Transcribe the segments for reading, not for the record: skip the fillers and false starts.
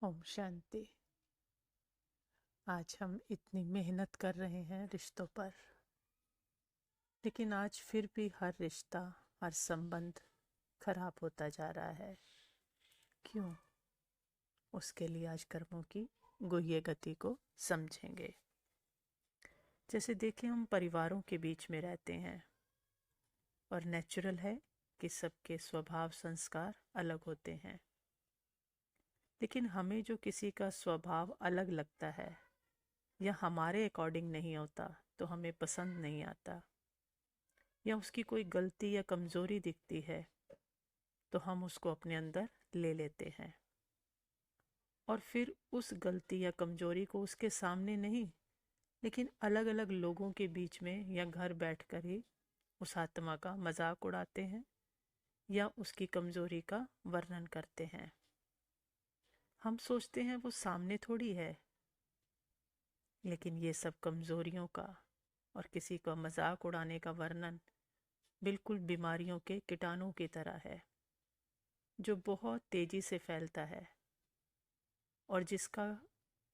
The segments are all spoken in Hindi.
ओम शांति। आज हम इतनी मेहनत कर रहे हैं रिश्तों पर, लेकिन आज फिर भी हर रिश्ता, हर संबंध खराब होता जा रहा है। क्यों? उसके लिए आज कर्मों की गुह्य गति को समझेंगे। जैसे देखें, हम परिवारों के बीच में रहते हैं और नेचुरल है कि सबके स्वभाव संस्कार अलग होते हैं, लेकिन हमें जो किसी का स्वभाव अलग लगता है या हमारे अकॉर्डिंग नहीं होता तो हमें पसंद नहीं आता, या उसकी कोई गलती या कमज़ोरी दिखती है तो हम उसको अपने अंदर ले लेते हैं और फिर उस गलती या कमज़ोरी को उसके सामने नहीं, लेकिन अलग अलग लोगों के बीच में या घर बैठकर ही उस आत्मा का मजाक उड़ाते हैं या उसकी कमज़ोरी का वर्णन करते हैं। हम सोचते हैं वो सामने थोड़ी है, लेकिन ये सब कमज़ोरियों का और किसी का मजाक उड़ाने का वर्णन बिल्कुल बीमारियों के कीटाणु की तरह है, जो बहुत तेज़ी से फैलता है और जिसका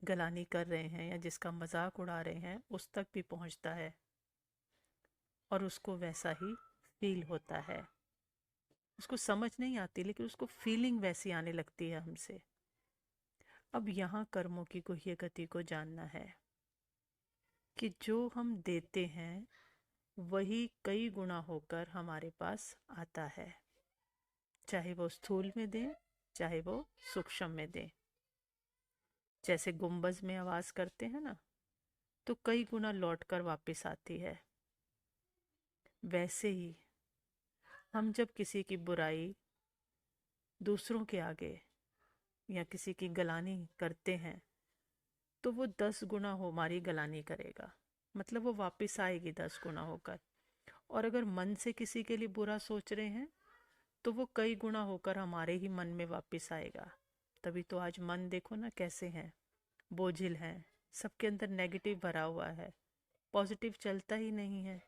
गलानी कर रहे हैं या जिसका मजाक उड़ा रहे हैं उस तक भी पहुंचता है और उसको वैसा ही फील होता है। उसको समझ नहीं आती, लेकिन उसको फीलिंग वैसी आने लगती है हमसे। अब यहाँ कर्मों की गुह्य गति को जानना है कि जो हम देते हैं वही कई गुना होकर हमारे पास आता है, चाहे वो स्थूल में दें चाहे वो सूक्ष्म में दें। जैसे गुंबज में आवाज़ करते हैं ना, तो कई गुना लौटकर वापस आती है। वैसे ही हम जब किसी की बुराई दूसरों के आगे या किसी की गलानी करते हैं तो वो 10 गुना हो हमारी गलानी करेगा, मतलब वो वापस आएगी 10 गुना होकर। और अगर मन से किसी के लिए बुरा सोच रहे हैं तो वो कई गुना होकर हमारे ही मन में वापस आएगा। तभी तो आज मन देखो ना कैसे हैं, बोझिल हैं, सबके अंदर नेगेटिव भरा हुआ है, पॉजिटिव चलता ही नहीं है।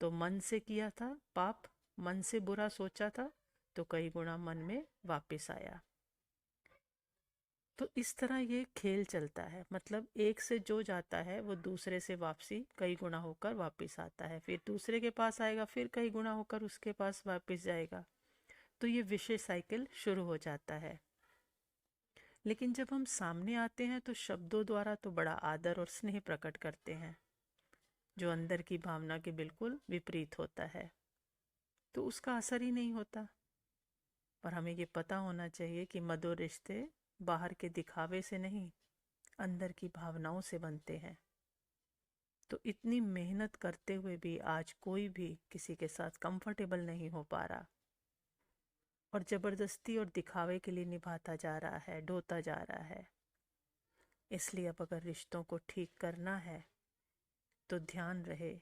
तो मन से किया था पाप, मन से बुरा सोचा था तो कई गुना मन में वापस आया। तो इस तरह ये खेल चलता है, मतलब एक से जो जाता है वो दूसरे से वापसी कई गुना होकर वापस आता है, फिर दूसरे के पास आएगा, फिर कई गुना होकर उसके पास वापस जाएगा। तो ये विशेष साइकिल शुरू हो जाता है। लेकिन जब हम सामने आते हैं तो शब्दों द्वारा तो बड़ा आदर और स्नेह प्रकट करते हैं, जो अंदर की भावना के बिल्कुल विपरीत होता है, तो उसका असर ही नहीं होता। पर हमें ये पता होना चाहिए कि मधुर रिश्ते बाहर के दिखावे से नहीं, अंदर की भावनाओं से बनते हैं। तो इतनी मेहनत करते हुए भी आज कोई भी किसी के साथ कंफर्टेबल नहीं हो पा रहा और जबरदस्ती और दिखावे के लिए निभाता जा रहा है, ढोता जा रहा है। इसलिए अब अगर रिश्तों को ठीक करना है तो ध्यान रहे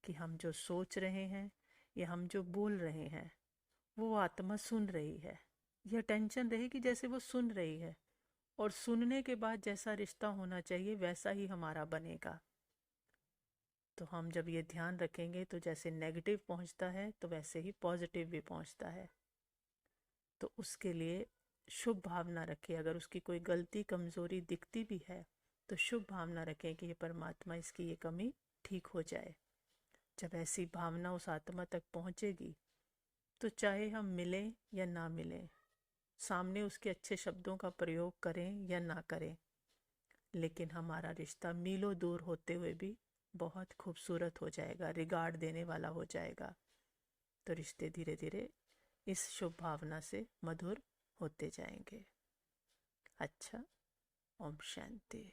कि हम जो सोच रहे हैं या हम जो बोल रहे हैं वो आत्मा सुन रही है। यह टेंशन रहे कि जैसे वो सुन रही है, और सुनने के बाद जैसा रिश्ता होना चाहिए वैसा ही हमारा बनेगा। तो हम जब ये ध्यान रखेंगे तो जैसे नेगेटिव पहुंचता है तो वैसे ही पॉजिटिव भी पहुंचता है। तो उसके लिए शुभ भावना रखें। अगर उसकी कोई गलती कमज़ोरी दिखती भी है तो शुभ भावना रखें कि ये परमात्मा इसकी ये कमी ठीक हो जाए। जब ऐसी भावना उस आत्मा तक पहुंचेगी तो चाहे हम मिलें या ना मिलें, सामने उसके अच्छे शब्दों का प्रयोग करें या ना करें, लेकिन हमारा रिश्ता मीलों दूर होते हुए भी बहुत खूबसूरत हो जाएगा, रिगार्ड देने वाला हो जाएगा। तो रिश्ते धीरे धीरे इस शुभ भावना से मधुर होते जाएंगे। अच्छा, ओम शांति।